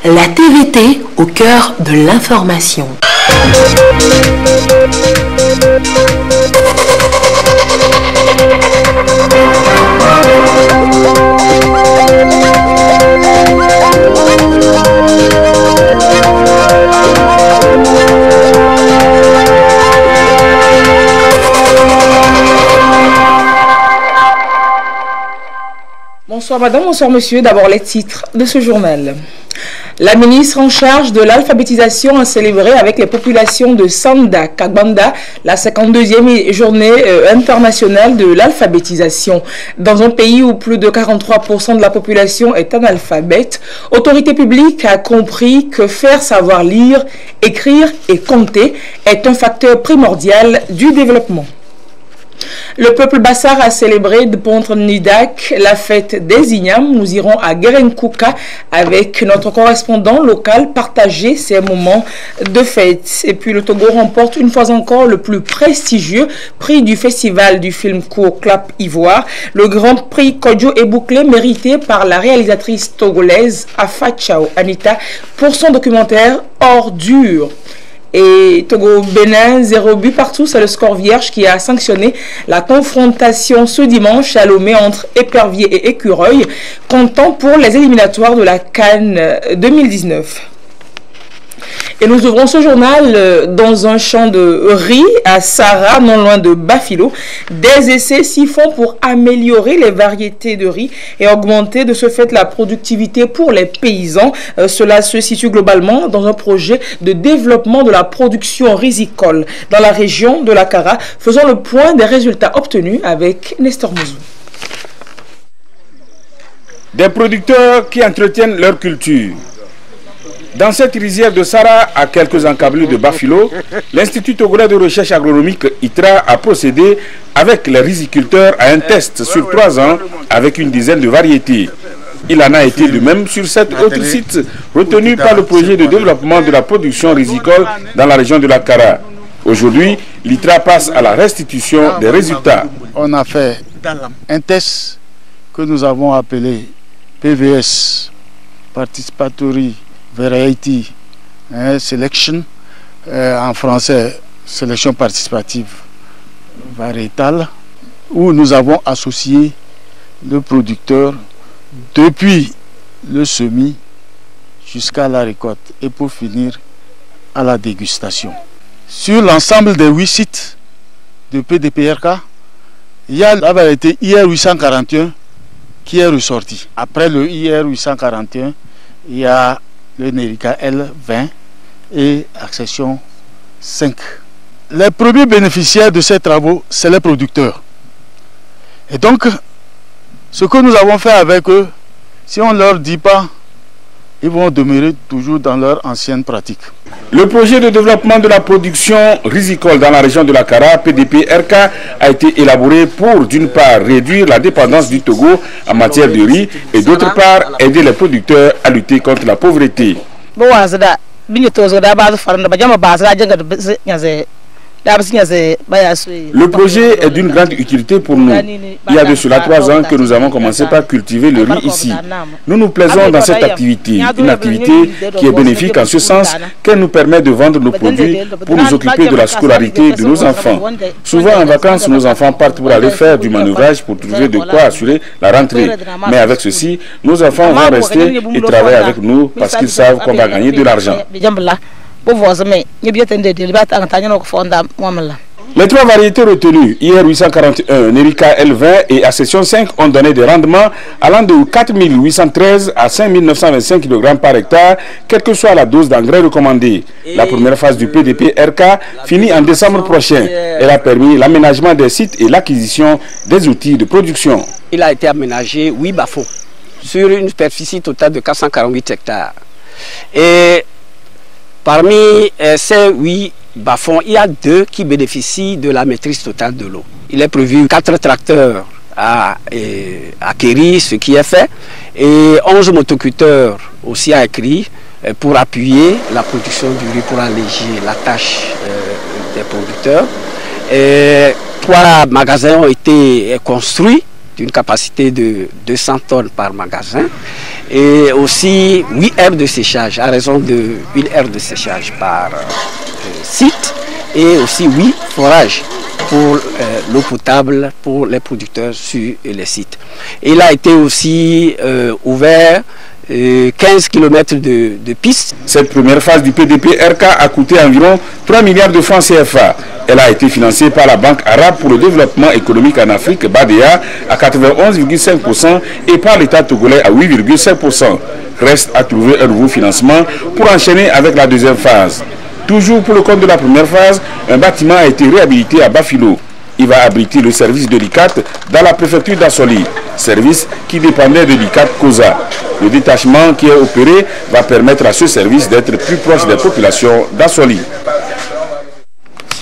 La TVT au cœur de l'information. Bonsoir madame, bonsoir monsieur. D'abord les titres de ce journal. La ministre en charge de l'alphabétisation a célébré avec les populations de Sanda, Kagbanda, la 52e journée internationale de l'alphabétisation. Dans un pays où plus de 43% de la population est analphabète, Autorité publique a compris que faire savoir lire, écrire et compter est un facteur primordial du développement. Le peuple Bassar a célébré de Pontre Nidak la fête des Ignam. Nous irons à Gerenkouka avec notre correspondant local partager ces moments de fête. Et puis le Togo remporte une fois encore le plus prestigieux prix du festival du film court Clap Ivoire, le grand prix Kodjo et Bouclé mérité par la réalisatrice togolaise Afa Chao Anita pour son documentaire Ordure. Et Togo-Bénin, 0 but partout, c'est le score vierge qui a sanctionné la confrontation ce dimanche à Lomé entre Épervier et Écureuil, comptant pour les éliminatoires de la CAN 2019. Et nous ouvrons ce journal dans un champ de riz à Sarah, non loin de Bafilo. Des essais s'y font pour améliorer les variétés de riz et augmenter de ce fait la productivité pour les paysans. Cela se situe globalement dans un projet de développement de la production risicole dans la région de la Kara. Faisons le point des résultats obtenus avec Nestor Mouzou. Des producteurs qui entretiennent leur culture. Dans cette rizière de Sarah, à quelques encablures de Bafilo, l'Institut togolais de recherche agronomique ITRA a procédé avec les riziculteurs à un test sur 3 ans avec une dizaine de variétés. Il en a été de même sur 7 autres sites retenus par le projet de développement de la production rizicole dans la région de la Kara. Aujourd'hui, l'ITRA passe à la restitution des résultats. On a fait un test que nous avons appelé PVS, Participatory Variety Selection, en français sélection participative variétale, où nous avons associé le producteur depuis le semis jusqu'à la récolte et pour finir à la dégustation. Sur l'ensemble des 8 sites de PDPRK, il y a la variété IR 841 qui est ressortie. Après le IR 841, il y a le Nerica L20 et Accession 5. Les premiers bénéficiaires de ces travaux, c'est les producteurs. Et donc, ce que nous avons fait avec eux, si on ne leur dit pas, ils vont demeurer toujours dans leur ancienne pratique. Le projet de développement de la production risicole dans la région de la Kara, PDP-RK, a été élaboré pour, d'une part, réduire la dépendance du Togo en matière de riz et d'autre part, aider les producteurs à lutter contre la pauvreté. Le projet est d'une grande utilité pour nous. Il y a de cela 3 ans que nous avons commencé par cultiver le riz ici. Nous nous plaisons dans cette activité, une activité qui est bénéfique en ce sens qu'elle nous permet de vendre nos produits pour nous occuper de la scolarité de nos enfants. Souvent en vacances, nos enfants partent pour aller faire du manœuvrage pour trouver de quoi assurer la rentrée. Mais avec ceci, nos enfants vont rester et travailler avec nous parce qu'ils savent qu'on va gagner de l'argent. Les 3 variétés retenues, IR 841, Nerica L20 et Accession 5, ont donné des rendements allant de 4 813 à 5 925 kg par hectare, quelle que soit la dose d'engrais recommandée. La première phase du PDP-RK finit en décembre prochain. Elle a permis l'aménagement des sites et l'acquisition des outils de production. Il a été aménagé 8 bas-fonds sur une superficie totale de 448 hectares. Et parmi ces 8 bas-fonds, il y a 2 qui bénéficient de la maîtrise totale de l'eau. Il est prévu 4 tracteurs à acquérir, ce qui est fait, et 11 motoculteurs aussi à acquérir pour appuyer la production du riz, pour alléger la tâche des producteurs. Et 3 magasins ont été construits d'une capacité de 200 tonnes par magasin et aussi 8 aires de séchage à raison de 1 aire de séchage par site et aussi 8 forages pour l'eau potable pour les producteurs sur les sites. Il a été aussi ouvert 15 km de pistes. Cette première phase du PDP-RK a coûté environ 3 milliards de francs CFA. Elle a été financée par la Banque arabe pour le développement économique en Afrique, BADEA, à 91,5% et par l'État togolais à 8,5%. Reste à trouver un nouveau financement pour enchaîner avec la deuxième phase. Toujours pour le compte de la première phase, un bâtiment a été réhabilité à Bafilo. Il va abriter le service de l'ICAT dans la préfecture d'Assoli, service qui dépendait de l'ICAT COSA. Le détachement qui est opéré va permettre à ce service d'être plus proche des populations d'Assoli.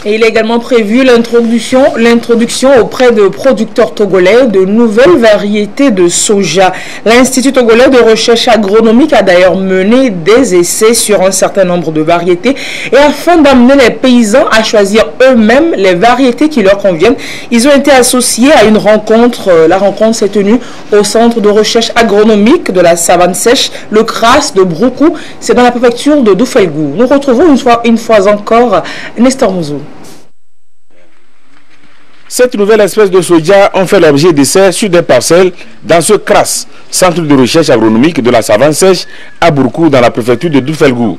Et il est également prévu l'introduction auprès de producteurs togolais de nouvelles variétés de soja. L'Institut togolais de recherche agronomique a d'ailleurs mené des essais sur un certain nombre de variétés et afin d'amener les paysans à choisir eux-mêmes les variétés qui leur conviennent, ils ont été associés à une rencontre. La rencontre s'est tenue au centre de recherche agronomique de la savane sèche, le CRAS de Broukou. C'est dans la préfecture de Doufelgou. Nous retrouvons une fois encore Nestor Mouzou. Cette nouvelle espèce de soja ont fait l'objet d'essais sur des parcelles dans ce CRAS, centre de recherche agronomique de la savane sèche à Broukou dans la préfecture de Doufelgou.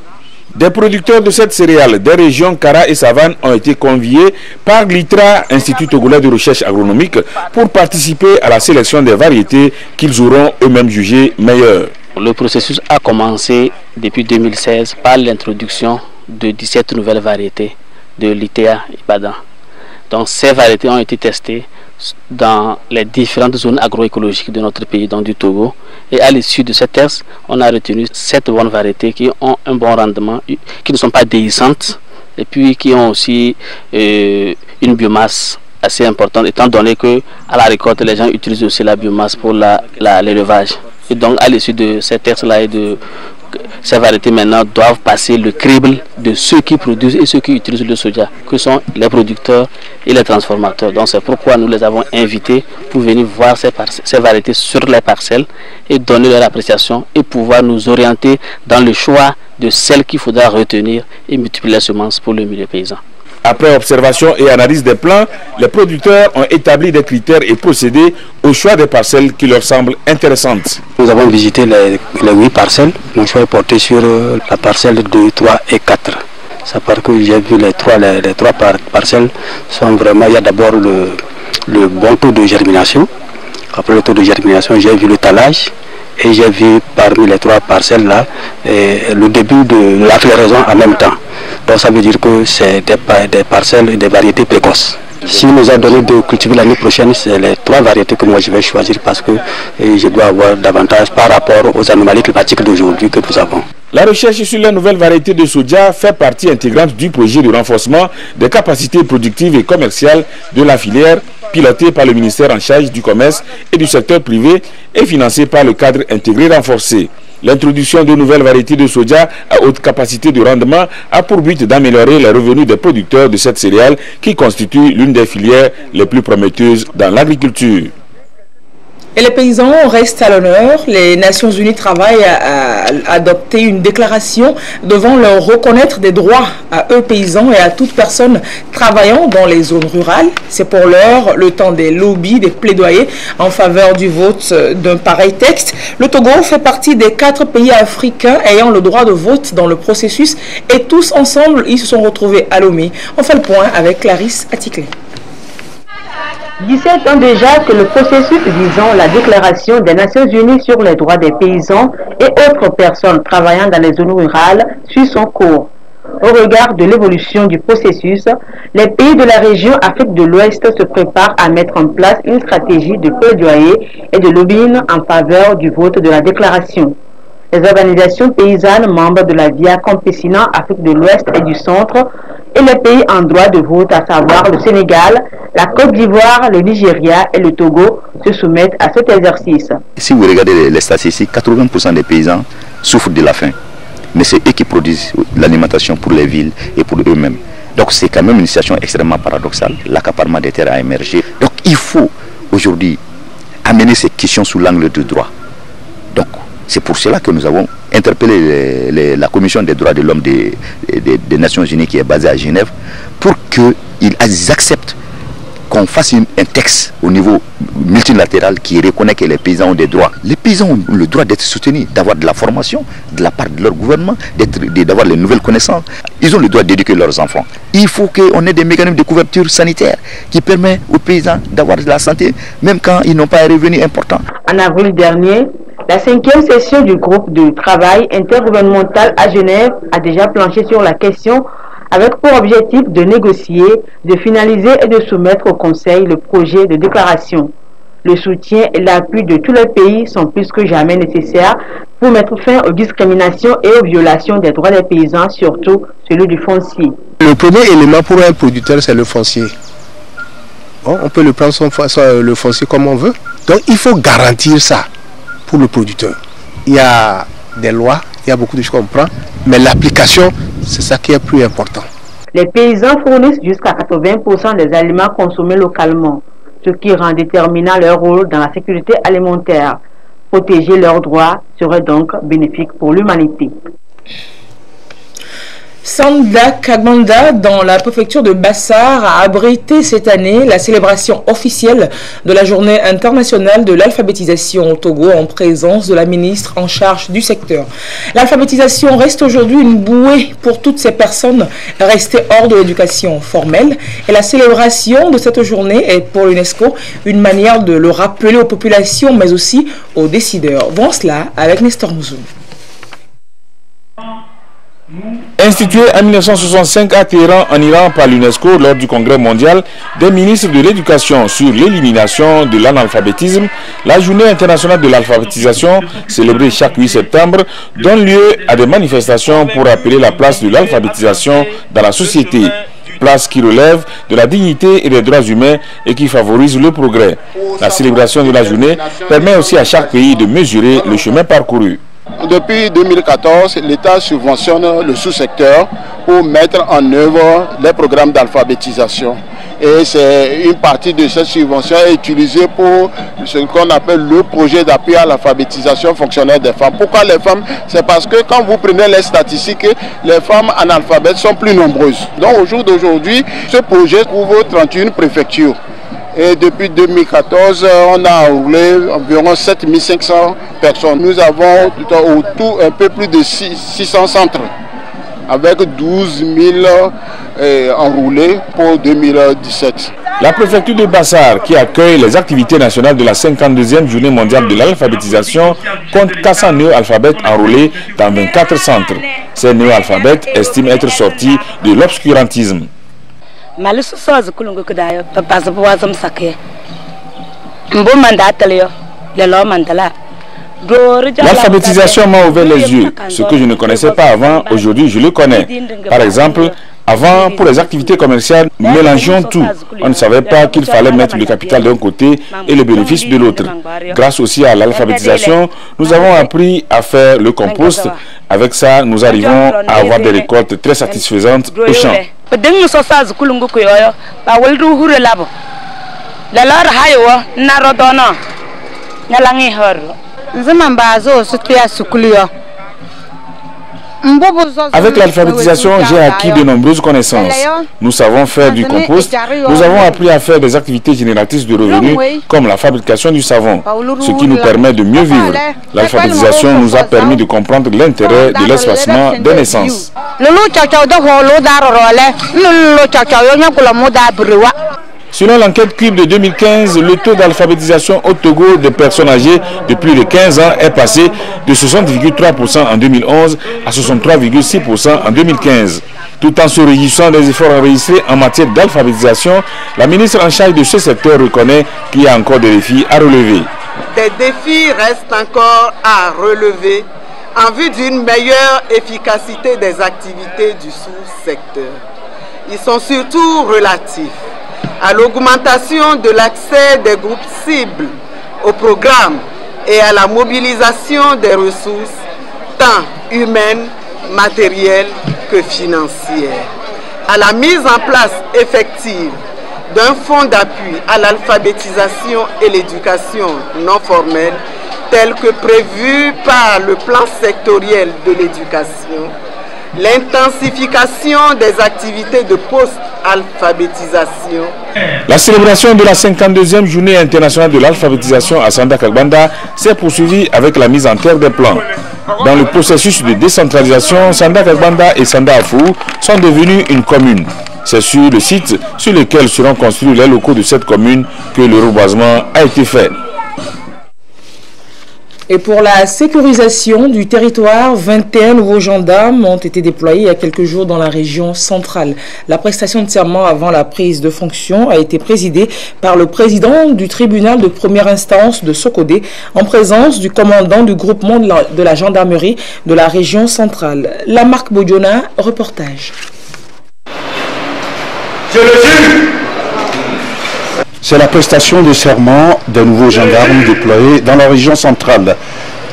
Des producteurs de cette céréale des régions Kara et Savane ont été conviés par l'ITRA, Institut togolais de recherche agronomique, pour participer à la sélection des variétés qu'ils auront eux-mêmes jugées meilleures. Le processus a commencé depuis 2016 par l'introduction de 17 nouvelles variétés de l'ITA Ibadan. Donc ces variétés ont été testées dans les différentes zones agroécologiques de notre pays, donc du Togo. Et à l'issue de ces tests, on a retenu 7 bonnes variétés qui ont un bon rendement, qui ne sont pas déhissantes et puis qui ont aussi une biomasse assez importante, étant donné que à la récolte, les gens utilisent aussi la biomasse pour l'élevage. Et donc à l'issue de ces tests-là et de ces variétés maintenant doivent passer le crible de ceux qui produisent et ceux qui utilisent le soja, que sont les producteurs et les transformateurs. Donc c'est pourquoi nous les avons invités pour venir voir ces variétés sur les parcelles et donner leur appréciation et pouvoir nous orienter dans le choix de celles qu'il faudra retenir et multiplier les semences pour le milieu paysan. Après observation et analyse des plans, les producteurs ont établi des critères et procédé au choix des parcelles qui leur semblent intéressantes. Nous avons visité les 8 parcelles. Mon choix est porté sur la parcelle 2, 3 et 4. Ça part que j'ai vu les trois parcelles sont vraiment, il y a d'abord le bon taux de germination. Après le taux de germination, j'ai vu le talage. Et j'ai vu parmi les 3 parcelles là le début de la floraison en même temps. Donc ça veut dire que c'est des parcelles et des variétés précoces. Si on nous a donné de cultiver l'année prochaine, c'est les 3 variétés que moi je vais choisir parce que je dois avoir davantage par rapport aux anomalies climatiques d'aujourd'hui que nous avons. La recherche sur les nouvelles variétés de soja fait partie intégrante du projet de renforcement des capacités productives et commerciales de la filière, piloté par le ministère en charge du commerce et du secteur privé et financé par le cadre intégré renforcé. L'introduction de nouvelles variétés de soja à haute capacité de rendement a pour but d'améliorer les revenus des producteurs de cette céréale qui constitue l'une des filières les plus prometteuses dans l'agriculture. Et les paysans restent à l'honneur. Les Nations Unies travaillent à adopter une déclaration devant leur reconnaître des droits à eux paysans et à toute personne travaillant dans les zones rurales. C'est pour l'heure le temps des lobbies, des plaidoyers en faveur du vote d'un pareil texte. Le Togo fait partie des 4 pays africains ayant le droit de vote dans le processus et tous ensemble, ils se sont retrouvés à Lomé. On fait le point avec Clarisse Atiklé. 17 ans déjà que le processus visant la déclaration des Nations Unies sur les droits des paysans et autres personnes travaillant dans les zones rurales suit son cours. Au regard de l'évolution du processus, les pays de la région Afrique de l'Ouest se préparent à mettre en place une stratégie de plaidoyer et de lobbying en faveur du vote de la déclaration. Les organisations paysannes membres de la Via Campesina Afrique de l'Ouest et du Centre et les pays en droit de vote, à savoir le Sénégal, la Côte d'Ivoire, le Nigeria et le Togo, se soumettent à cet exercice. Si vous regardez les statistiques, 80% des paysans souffrent de la faim. Mais c'est eux qui produisent l'alimentation pour les villes et pour eux-mêmes. Donc c'est quand même une situation extrêmement paradoxale. L'accaparement des terres a émergé. Donc il faut aujourd'hui amener ces questions sous l'angle du droit. Donc, c'est pour cela que nous avons interpellé la Commission des droits de l'homme des Nations Unies qui est basée à Genève pour qu'ils acceptent qu'on fasse un texte au niveau multilatéral qui reconnaît que les paysans ont des droits. Les paysans ont le droit d'être soutenus, d'avoir de la formation de la part de leur gouvernement, d'avoir les nouvelles connaissances. Ils ont le droit d'éduquer leurs enfants. Il faut qu'on ait des mécanismes de couverture sanitaire qui permettent aux paysans d'avoir de la santé, même quand ils n'ont pas un revenu important. En avril dernier, la 5e session du groupe de travail intergouvernemental à Genève a déjà planché sur la question avec pour objectif de négocier, de finaliser et de soumettre au Conseil le projet de déclaration. Le soutien et l'appui de tous les pays sont plus que jamais nécessaires pour mettre fin aux discriminations et aux violations des droits des paysans, surtout celui du foncier. Le premier élément pour un producteur, c'est le foncier. Bon, on peut le prendre le foncier comme on veut. Donc il faut garantir ça pour le producteur. Il y a des lois, il y a beaucoup de choses qu'on prend, mais l'application, c'est ça qui est plus important. Les paysans fournissent jusqu'à 80% des aliments consommés localement, ce qui rend déterminant leur rôle dans la sécurité alimentaire. Protéger leurs droits serait donc bénéfique pour l'humanité. Sanda Kagbanda, dans la préfecture de Bassar, a abrité cette année la célébration officielle de la journée internationale de l'alphabétisation au Togo en présence de la ministre en charge du secteur. L'alphabétisation reste aujourd'hui une bouée pour toutes ces personnes restées hors de l'éducation formelle et la célébration de cette journée est pour l'UNESCO une manière de le rappeler aux populations mais aussi aux décideurs. Voyons cela avec Nestor Mouzoum. Institué en 1965 à Téhéran en Iran par l'UNESCO lors du congrès mondial des ministres de l'éducation sur l'élimination de l'analphabétisme, la journée internationale de l'alphabétisation, célébrée chaque 8 septembre, donne lieu à des manifestations pour rappeler la place de l'alphabétisation dans la société. Place qui relève de la dignité et des droits humains et qui favorise le progrès. La célébration de la journée permet aussi à chaque pays de mesurer le chemin parcouru. Depuis 2014, l'État subventionne le sous-secteur pour mettre en œuvre les programmes d'alphabétisation. Et c'est une partie de cette subvention est utilisée pour ce qu'on appelle le projet d'appui à l'alphabétisation fonctionnelle des femmes. Pourquoi les femmes? C'est parce que quand vous prenez les statistiques, les femmes analphabètes sont plus nombreuses. Donc au jour d'aujourd'hui, ce projet couvre 31 préfectures. Et depuis 2014, on a enrôlé environ 7500 personnes. Nous avons autour un peu plus de 600 centres avec 12 000 enrôlés pour 2017. La préfecture de Bassar, qui accueille les activités nationales de la 52e journée mondiale de l'alphabétisation, compte 400 néo-alphabètes enrôlés dans 24 centres. Ces néo-alphabètes estiment être sortis de l'obscurantisme. L'alphabétisation m'a ouvert les yeux. Ce que je ne connaissais pas avant, aujourd'hui je le connais. Par exemple, avant, pour les activités commerciales, nous mélangeons tout. On ne savait pas qu'il fallait mettre le capital d'un côté et le bénéfice de l'autre. Grâce aussi à l'alphabétisation, nous avons appris à faire le compost. Avec ça, nous arrivons à avoir des récoltes très satisfaisantes au champ. Avec l'alphabétisation, j'ai acquis de nombreuses connaissances. Nous savons faire du compost. Nous avons appris à faire des activités génératrices de revenus comme la fabrication du savon, ce qui nous permet de mieux vivre. L'alphabétisation nous a permis de comprendre l'intérêt de l'espacement des naissances. Selon l'enquête CUB de 2015, le taux d'alphabétisation au Togo des personnes âgées de plus de 15 ans est passé de 60,3% en 2011 à 63,6% en 2015. Tout en se réjouissant des efforts enregistrés en matière d'alphabétisation, la ministre en charge de ce secteur reconnaît qu'il y a encore des défis à relever. Des défis restent encore à relever en vue d'une meilleure efficacité des activités du sous-secteur. Ils sont surtout relatifs à l'augmentation de l'accès des groupes cibles au programme et à la mobilisation des ressources, tant humaines, matérielles que financières, à la mise en place effective d'un fonds d'appui à l'alphabétisation et l'éducation non formelle tel que prévu par le plan sectoriel de l'éducation, l'intensification des activités de post-alphabétisation. La célébration de la 52e journée internationale de l'alphabétisation à Sanda-Kagbanda s'est poursuivie avec la mise en terre des plans. Dans le processus de décentralisation, Sanda-Kagbanda et Sanda-Afou sont devenus une commune. C'est sur le site sur lequel seront construits les locaux de cette commune que le reboisement a été fait. Et pour la sécurisation du territoire, 21 nouveaux gendarmes ont été déployés il y a quelques jours dans la région centrale. La prestation de serment avant la prise de fonction a été présidée par le président du tribunal de première instance de Sokodé en présence du commandant du groupement de la gendarmerie de la région centrale. Lamarck Bodjona, reportage. Je le jure. C'est la prestation de serment des nouveaux gendarmes déployés dans la région centrale.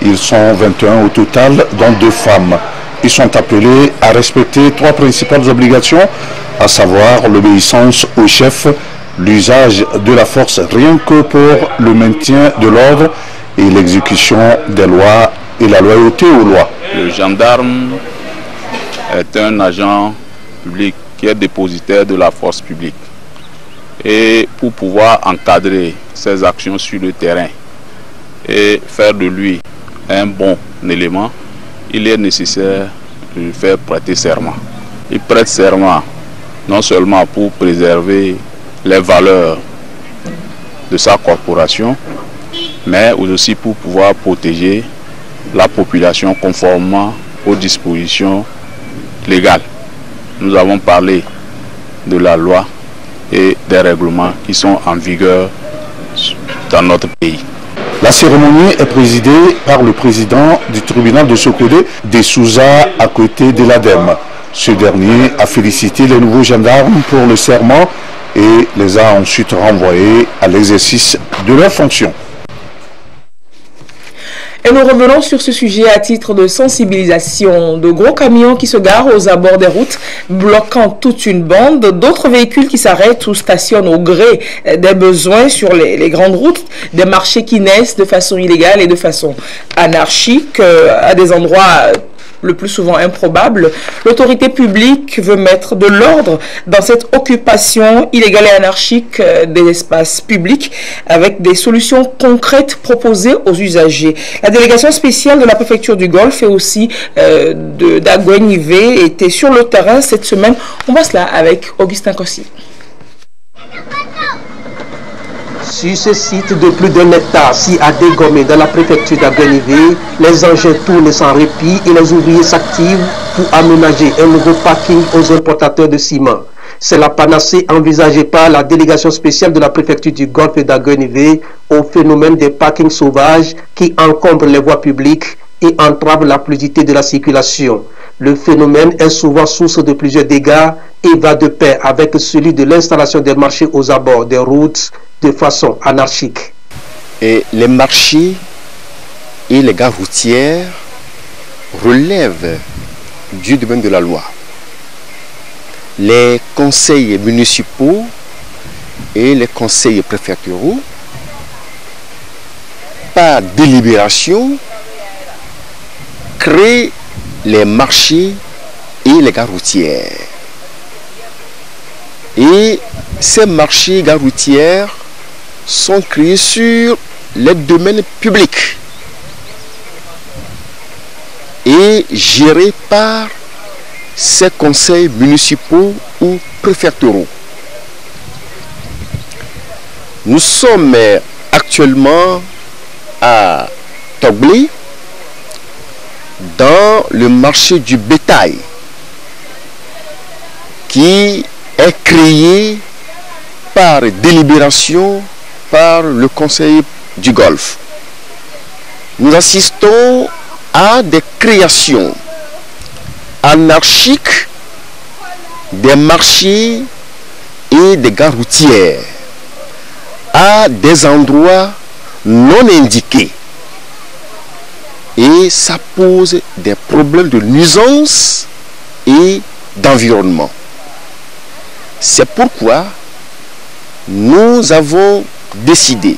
Ils sont 21 au total, dont 2 femmes. Ils sont appelés à respecter 3 principales obligations, à savoir l'obéissance au chef, l'usage de la force rien que pour le maintien de l'ordre et l'exécution des lois et la loyauté aux lois. Le gendarme est un agent public qui est dépositaire de la force publique. Et pour pouvoir encadrer ses actions sur le terrain et faire de lui un bon élément, il est nécessaire de lui faire prêter serment. Il prête serment non seulement pour préserver les valeurs de sa corporation, mais aussi pour pouvoir protéger la population conformément aux dispositions légales. Nous avons parlé de la loi et des règlements qui sont en vigueur dans notre pays. La cérémonie est présidée par le président du tribunal de Sokodé, Dessouza, à côté de l'ADEME. Ce dernier a félicité les nouveaux gendarmes pour le serment et les a ensuite renvoyés à l'exercice de leurs fonctions. Et nous revenons sur ce sujet à titre de sensibilisation. De gros camions qui se garent aux abords des routes, bloquant toute une bande. D'autres véhicules qui s'arrêtent ou stationnent au gré des besoins sur les grandes routes. Des marchés qui naissent de façon illégale et de façon anarchique à des endroits le plus souvent improbable. L'autorité publique veut mettre de l'ordre dans cette occupation illégale et anarchique des espaces publics avec des solutions concrètes proposées aux usagers. La délégation spéciale de la préfecture du Golfe et aussi d'Agouenivé était sur le terrain cette semaine. On voit cela avec Augustin Kossi. Sur ce site de plus d'1 hectare, si à Dégomé, dans la préfecture d'Agouenivé, les engins tournent sans répit et les ouvriers s'activent pour aménager un nouveau parking aux importateurs de ciment. C'est la panacée envisagée par la délégation spéciale de la préfecture du Golfe et d'Agouenivé au phénomène des parkings sauvages qui encombrent les voies publiques et entravent la fluidité de la circulation. Le phénomène est souvent source de plusieurs dégâts et va de pair avec celui de l'installation des marchés aux abords des routes de façon anarchique. Et les marchés et les gares routières relèvent du domaine de la loi. Les conseils municipaux et les conseils préfectoraux, par délibération, créent les marchés et les gares routières. Et ces marchés et gares routières sont créés sur les domaines publics et gérés par ces conseils municipaux ou préfectoraux. Nous sommes actuellement à Toglé, dans le marché du bétail, qui est créé par délibération par le Conseil du Golfe. Nous assistons à des créations anarchiques des marchés et des gares routières à des endroits non indiqués. Et ça pose des problèmes de nuisance et d'environnement. C'est pourquoi nous avons décidé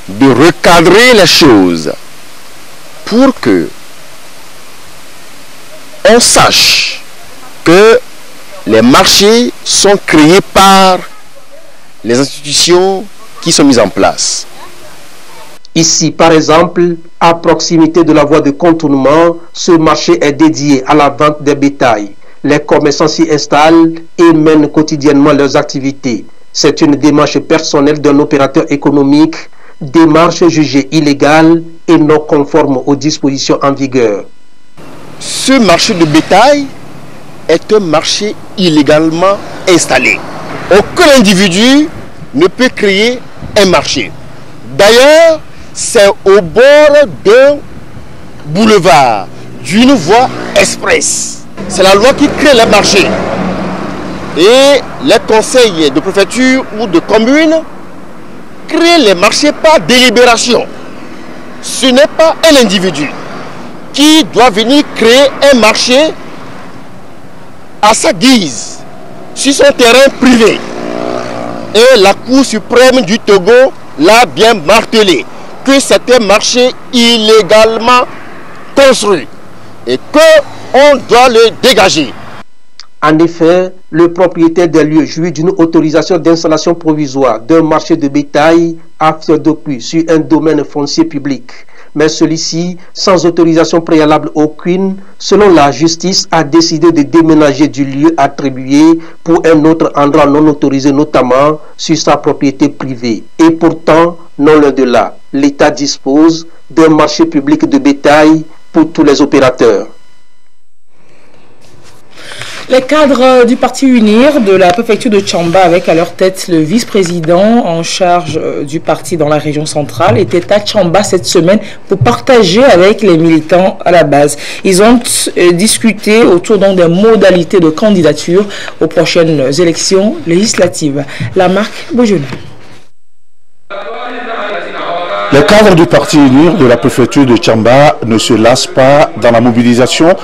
de recadrer les choses pour que on sache que les marchés sont créés par les institutions qui sont mises en place. Ici, par exemple, à proximité de la voie de contournement, ce marché est dédié à la vente des bétails. Les commerçants s'y installent et mènent quotidiennement leurs activités. C'est une démarche personnelle d'un opérateur économique, démarche jugée illégale et non conforme aux dispositions en vigueur. Ce marché de bétail est un marché illégalement installé. Aucun individu ne peut créer un marché. D'ailleurs, c'est au bord d'un boulevard, d'une voie express. C'est la loi qui crée les marchés. Et les conseils de préfecture ou de commune créent les marchés par délibération. Ce n'est pas un individu qui doit venir créer un marché à sa guise, sur son terrain privé. Et la Cour suprême du Togo l'a bien martelé, que c'est un marché illégalement construit et qu'on doit le dégager. En effet, le propriétaire des lieux jouit d'une autorisation d'installation provisoire d'un marché de bétail à Fiodopus sur un domaine foncier public. Mais celui-ci, sans autorisation préalable aucune, selon la justice, a décidé de déménager du lieu attribué pour un autre endroit non autorisé, notamment sur sa propriété privée. Et pourtant, non loin de là, l'État dispose d'un marché public de bétail pour tous les opérateurs. Les cadres du parti UNIR de la préfecture de Tchamba, avec à leur tête le vice-président en charge du parti dans la région centrale, étaient à Tchamba cette semaine pour partager avec les militants à la base. Ils ont discuté autour des modalités de candidature aux prochaines élections législatives. La marque Beaujolais. Les cadres du parti UNIR de la préfecture de Tchamba ne se lassent pas dans la mobilisation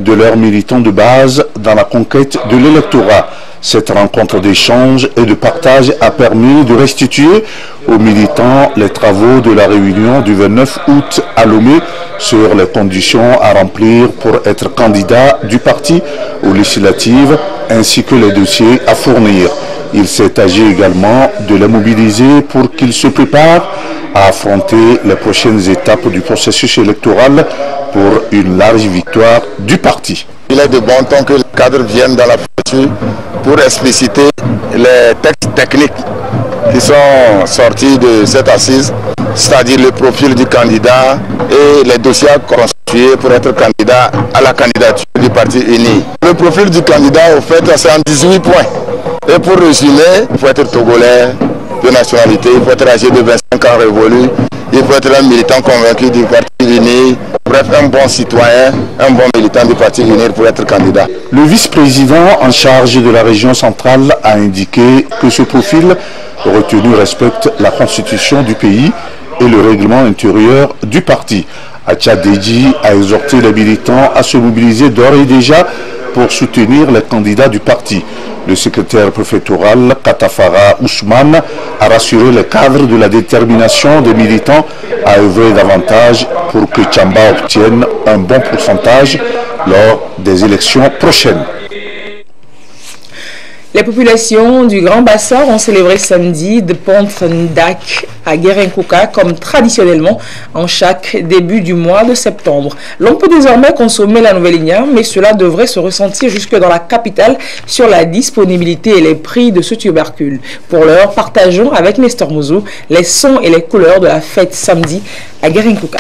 de leurs militants de base dans la conquête de l'électorat. Cette rencontre d'échange et de partage a permis de restituer aux militants les travaux de la réunion du 29 août à Lomé sur les conditions à remplir pour être candidat du parti aux législatives ainsi que les dossiers à fournir. Il s'est agi également de les mobiliser pour qu'ils se préparent à affronter les prochaines étapes du processus électoral pour une large victoire du parti. Il est de bon ton que les cadres viennent dans la préfecture pour expliciter les textes techniques qui sont sortis de cette assise, c'est-à-dire le profil du candidat et les dossiers à constituer pour être candidat à la candidature du parti uni. Le profil du candidat, au fait, c'est en 18 points. Et pour résumer, il faut être togolais de nationalité, il faut être âgé de 25 ans révolu, il faut être un militant convaincu du parti uni, bref, un bon citoyen, un bon militant du parti uni pour être candidat. Le vice-président en charge de la région centrale a indiqué que ce profil retenu respecte la constitution du pays et le règlement intérieur du parti. Atchadeji a exhorté les militants à se mobiliser d'ores et déjà pour soutenir les candidats du parti. Le secrétaire préfectoral Katafara Ousmane a rassuré les cadres de la détermination des militants à œuvrer davantage pour que Tchamba obtienne un bon pourcentage lors des élections prochaines. Les populations du Grand Bassar ont célébré samedi de Pontre Ndak à Guérenkouka comme traditionnellement en chaque début du mois de septembre. L'on peut désormais consommer la nouvelle igname, mais cela devrait se ressentir jusque dans la capitale sur la disponibilité et les prix de ce tubercule. Pour l'heure, partageons avec Nestor Mouzou les sons et les couleurs de la fête samedi à Guérenkouka.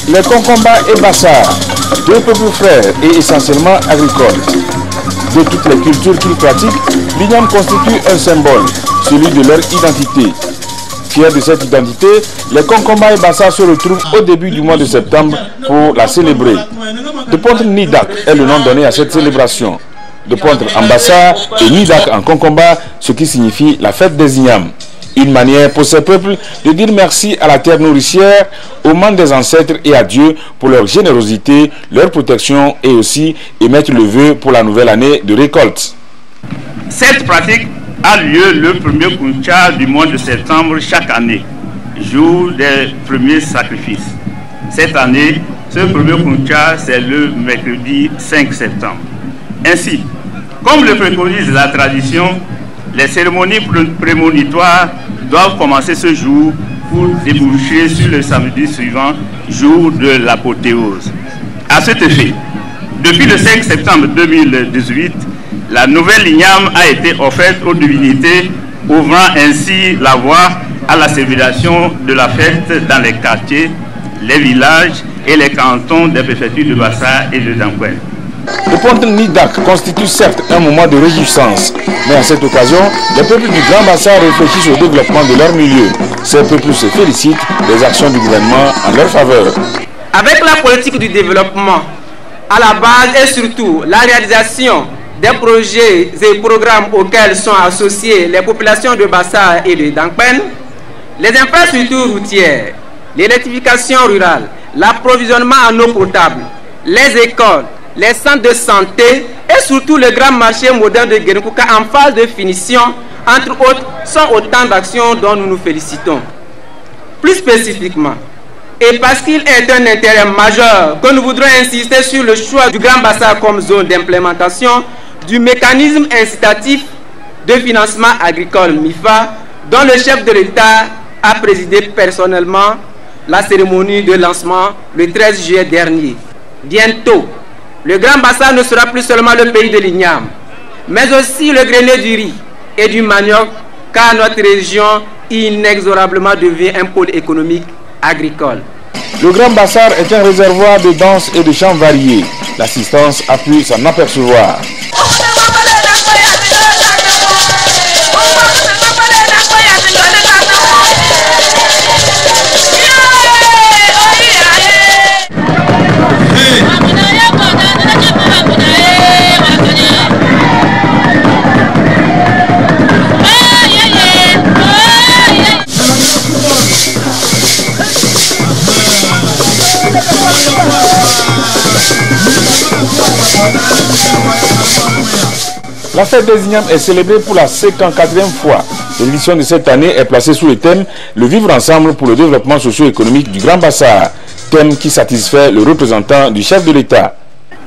Les Konkomba et Bassar, deux peuples frères et essentiellement agricoles. De toutes les cultures qu'ils pratiquent, l'igname constitue un symbole, celui de leur identité. Fiers de cette identité, les Konkomba et Bassar se retrouvent au début du mois de septembre pour la célébrer. De Pontre Nidak est le nom donné à cette célébration. De Pontre en Bassar et Nidak en Konkomba, ce qui signifie la fête des ignames. Une manière pour ces peuples de dire merci à la terre nourricière, aux mains des ancêtres et à Dieu pour leur générosité, leur protection et aussi émettre le vœu pour la nouvelle année de récolte. Cette pratique a lieu le premier Kuncha du mois de septembre chaque année, jour des premiers sacrifices. Cette année, ce premier Kuncha, c'est le mercredi 5 septembre. Ainsi, comme le préconise la tradition, les cérémonies prémonitoires doivent commencer ce jour pour déboucher sur le samedi suivant, jour de l'apothéose. À cet effet, depuis le 5 septembre 2018, la nouvelle Igname a été offerte aux divinités, ouvrant ainsi la voie à la célébration de la fête dans les quartiers, les villages et les cantons des préfectures de Bassa et de Dankwel. Le Ponte Nidak constitue certes un moment de réjouissance, mais à cette occasion, les peuples du Grand Bassa réfléchissent au développement de leur milieu. Ces peuples se félicitent des actions du gouvernement en leur faveur. Avec la politique du développement, à la base et surtout la réalisation des projets et programmes auxquels sont associées les populations de Bassa et de Dankpen, les infrastructures routières, l'électrification rurale, l'approvisionnement en eau potable, les écoles, les centres de santé et surtout le grand marché moderne de Guénekouka en phase de finition, entre autres, sont autant d'actions dont nous nous félicitons. Plus spécifiquement, et parce qu'il est un intérêt majeur que nous voudrons insister sur le choix du Grand Bassa comme zone d'implémentation du mécanisme incitatif de financement agricole MIFA, dont le chef de l'État a présidé personnellement la cérémonie de lancement le 13 juillet dernier. Bientôt, le Grand Bassa ne sera plus seulement le pays de l'igname, mais aussi le grenier du riz et du manioc, car notre région inexorablement devient un pôle économique agricole. Le Grand Bassar est un réservoir de danse et de chants variés. L'assistance a pu s'en apercevoir. La fête des Ignames est célébrée pour la 54e fois. L'édition de cette année est placée sous le thème « Le vivre ensemble pour le développement socio-économique du Grand Bassar », thème qui satisfait le représentant du chef de l'État.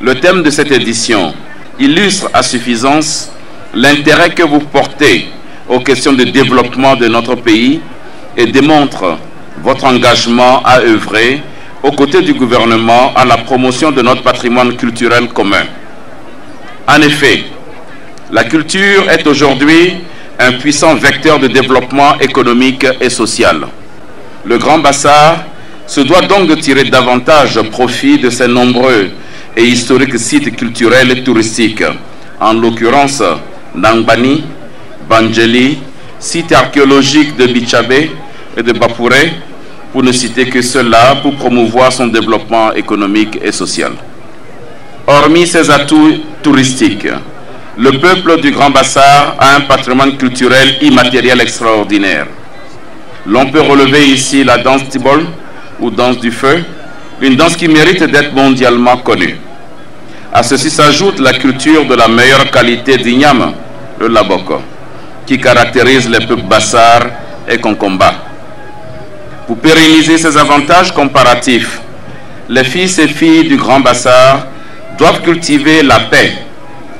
Le thème de cette édition illustre à suffisance l'intérêt que vous portez aux questions de développement de notre pays et démontre votre engagement à œuvrer aux côtés du gouvernement à la promotion de notre patrimoine culturel commun. En effet, la culture est aujourd'hui un puissant vecteur de développement économique et social. Le Grand Bassar se doit donc de tirer davantage profit de ces nombreux et historiques sites culturels et touristiques, en l'occurrence Nangbani, Banjeli, site archéologique de Bichabé et de Bapouré, pour ne citer que cela, pour promouvoir son développement économique et social. Hormis ces atouts touristiques, le peuple du Grand Bassar a un patrimoine culturel immatériel extraordinaire. L'on peut relever ici la danse Tibol ou danse du feu, une danse qui mérite d'être mondialement connue. À ceci s'ajoute la culture de la meilleure qualité d'Igname, le Laboko, qui caractérise les peuples Bassar et Konkomba. Pour pérenniser ces avantages comparatifs, les fils et filles du Grand Bassar doivent cultiver la paix,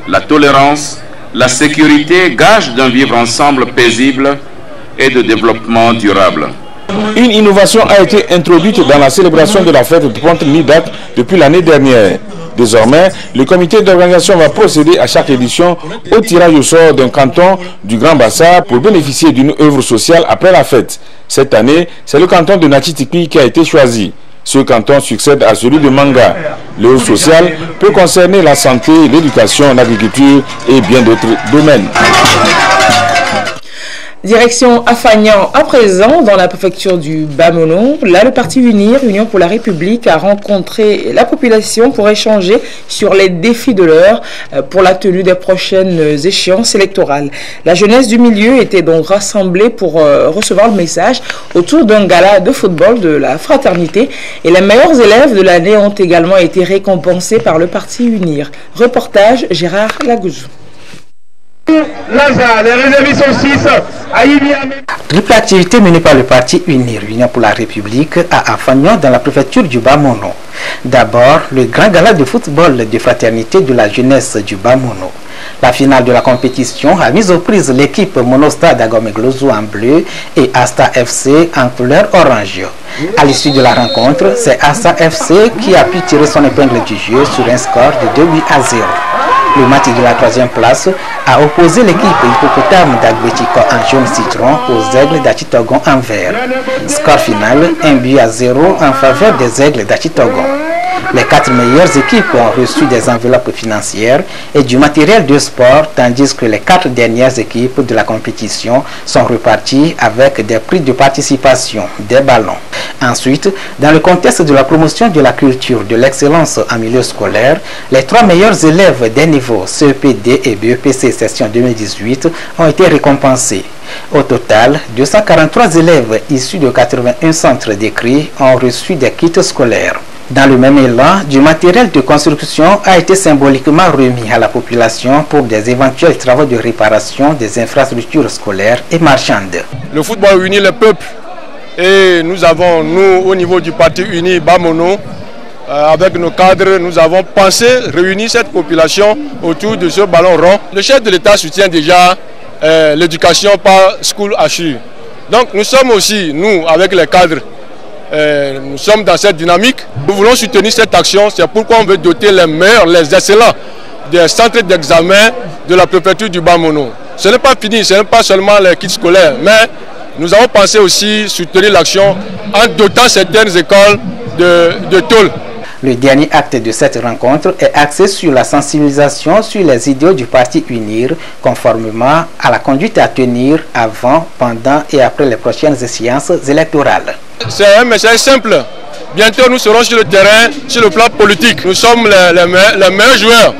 la tolérance, la sécurité, gage d'un vivre ensemble paisible et de développement durable. Une innovation a été introduite dans la célébration de la fête de Ponte Nidak depuis l'année dernière. Désormais, le comité d'organisation va procéder à chaque édition au tirage au sort d'un canton du Grand Bassar pour bénéficier d'une œuvre sociale après la fête. Cette année, c'est le canton de Natchitipi qui a été choisi. Ce canton succède à celui de Manga. L'œuvre sociale peut concerner la santé, l'éducation, l'agriculture et bien d'autres domaines. Direction Afagnan à présent, dans la préfecture du Bas-Mono. Là, le parti UNIR, Union pour la République, a rencontré la population pour échanger sur les défis de l'heure pour la tenue des prochaines échéances électorales. La jeunesse du milieu était donc rassemblée pour recevoir le message autour d'un gala de football de la fraternité. Et les meilleurs élèves de l'année ont également été récompensés par le parti UNIR. Reportage Gérard Lagouzou. Les réservistes sont 6. Triple activité menée par le parti Unir, Union pour la République, à Afagnon dans la préfecture du Bas-Mono. D'abord, le grand gala de football de fraternité de la jeunesse du Bas-Mono. La finale de la compétition a mis aux prises l'équipe Monostade Agomeglozo en bleu et Asta FC en couleur orange. À l'issue de la rencontre, c'est Asta FC qui a pu tirer son épingle du jeu sur un score de 2-0. Le match de la 3e place a opposé l'équipe Hippopotame d'Agbetiko en jaune citron aux Aigles d'Achitogon en vert. Score final 1-0 en faveur des Aigles d'Achitogon. Les 4 meilleures équipes ont reçu des enveloppes financières et du matériel de sport, tandis que les 4 dernières équipes de la compétition sont reparties avec des prix de participation, des ballons. Ensuite, dans le contexte de la promotion de la culture de l'excellence en milieu scolaire, les 3 meilleurs élèves des niveaux CEPD et BEPC session 2018 ont été récompensés. Au total, 243 élèves issus de 81 centres d'écrit ont reçu des kits scolaires. Dans le même élan, du matériel de construction a été symboliquement remis à la population pour des éventuels travaux de réparation des infrastructures scolaires et marchandes. Le football unit le peuple et nous avons, nous, au niveau du parti uni Bas-Mono, avec nos cadres, nous avons pensé réunir cette population autour de ce ballon rond. Le chef de l'État soutient déjà l'éducation par School Assure. Donc nous sommes aussi, nous, avec les cadres, nous sommes dans cette dynamique. Nous voulons soutenir cette action, c'est pourquoi on veut doter les meilleurs, les excellents des centres d'examen de la préfecture du Bas-Mono. Ce n'est pas fini, ce n'est pas seulement les kits scolaires, mais nous avons pensé aussi soutenir l'action en dotant certaines écoles de tôle. Le dernier acte de cette rencontre est axé sur la sensibilisation sur les idéaux du parti Unir, conformément à la conduite à tenir avant, pendant et après les prochaines échéances électorales. C'est un message simple. Bientôt nous serons sur le terrain, sur le plan politique. Nous sommes les meilleurs joueurs.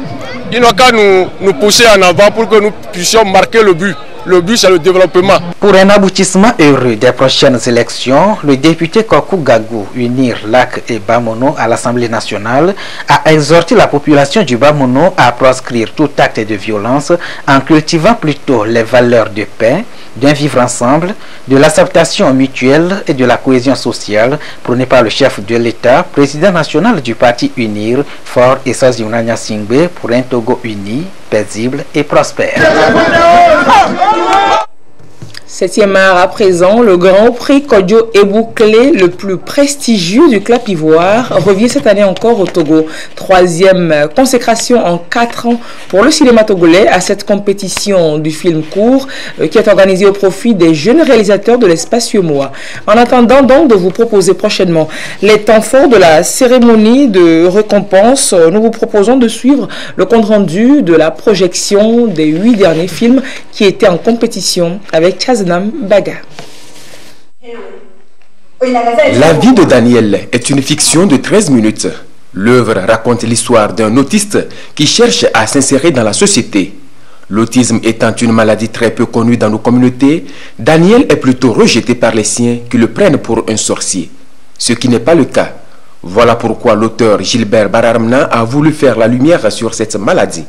Il n'ont qu'à nous pousser en avant pour que nous puissions marquer le but. Le but, c'est le développement. Pour un aboutissement heureux des prochaines élections, le député Kokou Gagou, Unir, Lac et Bas-Mono à l'Assemblée nationale, a exhorté la population du Bas-Mono à proscrire tout acte de violence en cultivant plutôt les valeurs de paix, d'un vivre ensemble, de l'acceptation mutuelle et de la cohésion sociale, prônée par le chef de l'État, président national du parti Unir, Fort et Saziounanya Singbe, pour un Togo uni, paisible et prospère. 7e art à présent, le Grand Prix Kodjo Ebouklé, le plus prestigieux du Clap Ivoire, revient cette année encore au Togo. 3e consécration en 4 ans pour le cinéma togolais à cette compétition du film court qui est organisée au profit des jeunes réalisateurs de l'espace mois. En attendant donc de vous proposer prochainement les temps forts de la cérémonie de récompense, nous vous proposons de suivre le compte rendu de la projection des 8 derniers films qui étaient en compétition avec Chazanam Baga. La vie de Daniel est une fiction de 13 minutes. L'œuvre raconte l'histoire d'un autiste qui cherche à s'insérer dans la société. L'autisme étant une maladie très peu connue dans nos communautés, Daniel est plutôt rejeté par les siens qui le prennent pour un sorcier. Ce qui n'est pas le cas. Voilà pourquoi l'auteur Gilbert Bararamna a voulu faire la lumière sur cette maladie.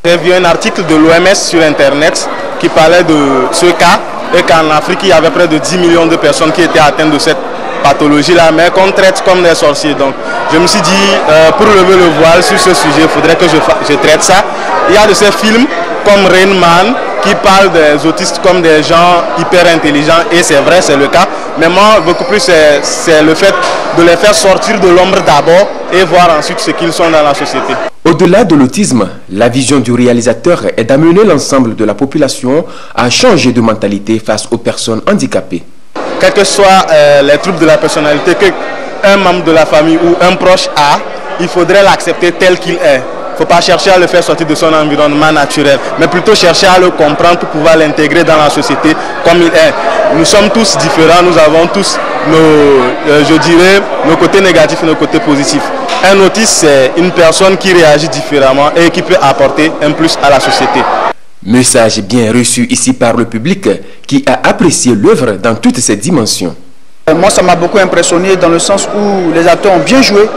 J'ai vu un article de l'OMS sur Internet qui parlait de ce cas et qu'en Afrique, il y avait près de 10 millions de personnes qui étaient atteintes de cette pathologie-là, mais qu'on traite comme des sorciers. Donc, je me suis dit, pour lever le voile sur ce sujet, il faudrait que je traite ça. Il y a de ces films comme Rain Man qui parlent des autistes comme des gens hyper intelligents, et c'est vrai, c'est le cas. Mais moi, beaucoup plus, c'est le fait de les faire sortir de l'ombre d'abord et voir ensuite ce qu'ils sont dans la société. Au-delà de l'autisme, la vision du réalisateur est d'amener l'ensemble de la population à changer de mentalité face aux personnes handicapées. Quels que soient les troubles de la personnalité qu'un membre de la famille ou un proche a, il faudrait l'accepter tel qu'il est. Il ne faut pas chercher à le faire sortir de son environnement naturel, mais plutôt chercher à le comprendre pour pouvoir l'intégrer dans la société comme il est. Nous sommes tous différents, nous avons tous nos côtés négatifs et nos côtés positifs. Un autiste, c'est une personne qui réagit différemment et qui peut apporter un plus à la société. Message bien reçu ici par le public qui a apprécié l'œuvre dans toutes ses dimensions. Moi, ça m'a beaucoup impressionné dans le sens où les acteurs ont bien joué,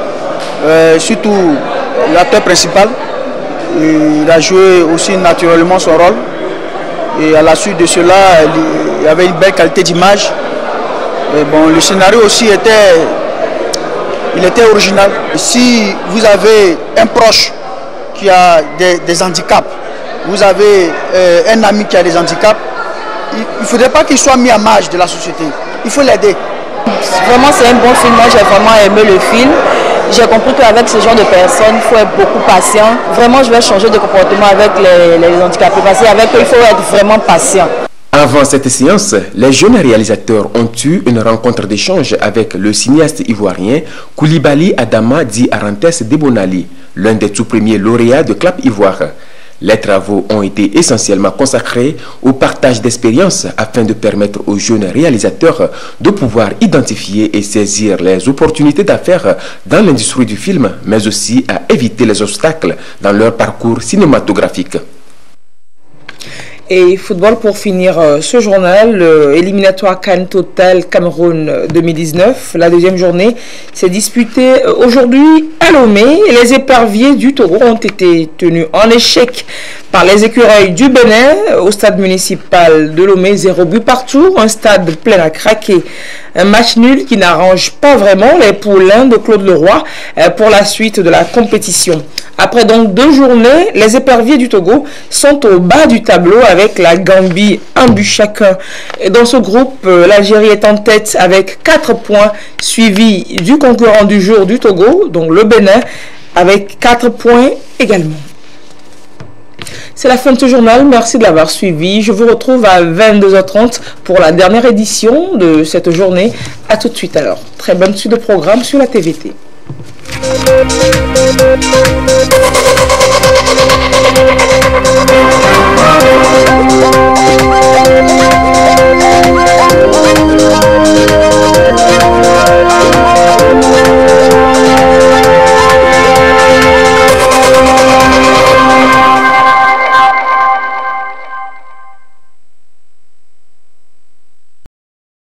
surtout l'acteur principal. Il a joué aussi naturellement son rôle. Et à la suite de cela, il y avait une belle qualité d'image. Bon, le scénario aussi était original. Si vous avez un proche qui a des handicaps, vous avez un ami qui a des handicaps, il ne faudrait pas qu'il soit mis à marge de la société. Il faut l'aider. Vraiment, c'est un bon film. Moi, j'ai vraiment aimé le film. J'ai compris qu'avec ce genre de personnes, il faut être beaucoup patient. Vraiment, je vais changer de comportement avec les handicapés parce qu'avec eux, il faut être vraiment patient. Avant cette séance, les jeunes réalisateurs ont eu une rencontre d'échange avec le cinéaste ivoirien Koulibaly Adama dit Arantes Debonali, l'un des tout premiers lauréats de Clap Ivoire. Les travaux ont été essentiellement consacrés au partage d'expériences afin de permettre aux jeunes réalisateurs de pouvoir identifier et saisir les opportunités d'affaires dans l'industrie du film, mais aussi à éviter les obstacles dans leur parcours cinématographique. Et football pour finir ce journal, éliminatoire CAN Total Cameroun 2019. La deuxième journée s'est disputée aujourd'hui à Lomé. Les éperviers du Togo ont été tenus en échec par les écureuils du Bénin au stade municipal de Lomé. 0 but partout, un stade plein à craquer. Un match nul qui n'arrange pas vraiment les poulains de Claude Leroy pour la suite de la compétition. Après donc 2 journées, les éperviers du Togo sont au bas du tableau avec la Gambie, un but chacun. Et dans ce groupe, l'Algérie est en tête avec 4 points, suivi du concurrent du jour du Togo, donc le Bénin, avec 4 points également. C'est la fin de ce journal, merci de l'avoir suivi. Je vous retrouve à 22h30 pour la dernière édition de cette journée. A tout de suite alors. Très bonne suite de programme sur la TVT.